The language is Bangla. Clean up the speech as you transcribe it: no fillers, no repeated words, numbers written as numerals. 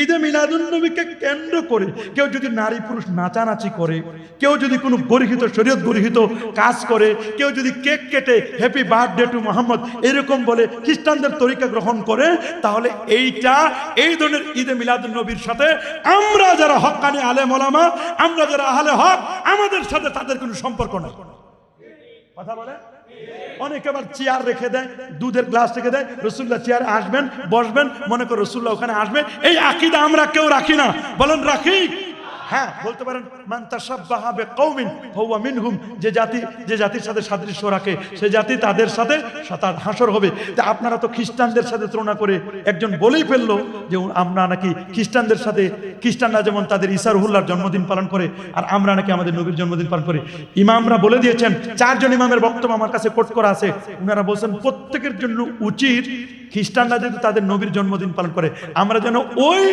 ঈদে মিলাদুন্নবীকে কেন্দ্র করে কেউ যদি নারী পুরুষ নাচানাচি করে, কেউ যদি কোনো গর্হিত শরীয়ত গর্হিত কাজ করে, কেউ যদি কেক কেটে হ্যাপি বার্থডে টু মোহাম্মদ এরকম বলে খ্রিস্টানদের তরিকা গ্রহণ করে, তাহলে এই ধরনের ঈদে মিলাদুন্নবীর সাথে আমরা যারা হক্কানি আলেম ওলামা, আমরা যারা আহলে হক, আমাদের সাথে তাদের কোনো সম্পর্ক নেই। কথা বলে অনেকে আবার চেয়ার রেখে দেয়, দুধের গ্লাস রেখে দেয়, রাসূলুল্লাহ চেয়ারে আসবেন বসবেন, মনে করে রাসূলুল্লাহ ওখানে আসবে, এই আকীদা আমরা কেউ রাখি না। বলেন রাখি? হ্যাঁ, বলতে পারেন মান তাশাব্বাহা বিকওমিন ফাহুয়া মিনহুম, যে জাতির সাথে সাদৃশ্য রাখে সে জাতি তাদের সাথে তার হাসর হবে। তা আপনারা তো খ্রিস্টানদের সাথে তুলনা করে একজন বলেই ফেললো যে আমরা নাকি খ্রিস্টানদের সাথে, খ্রিস্টানরা যেমন তাদের ঈসা রুহুল্লাহর জন্মদিন পালন করে আর আমরা নাকি আমাদের নবীর জন্মদিন পালন করি। ইমামরা বলে দিয়েছেন, 4 জন ইমামের বক্তব্য আমার কাছে কোট করা আছে, ওনারা বলছেন প্রত্যেকের জন্য উচিত খ্রিস্টানরা যদি তাদের নবীর জন্মদিন পালন করে আমরা যেন ওই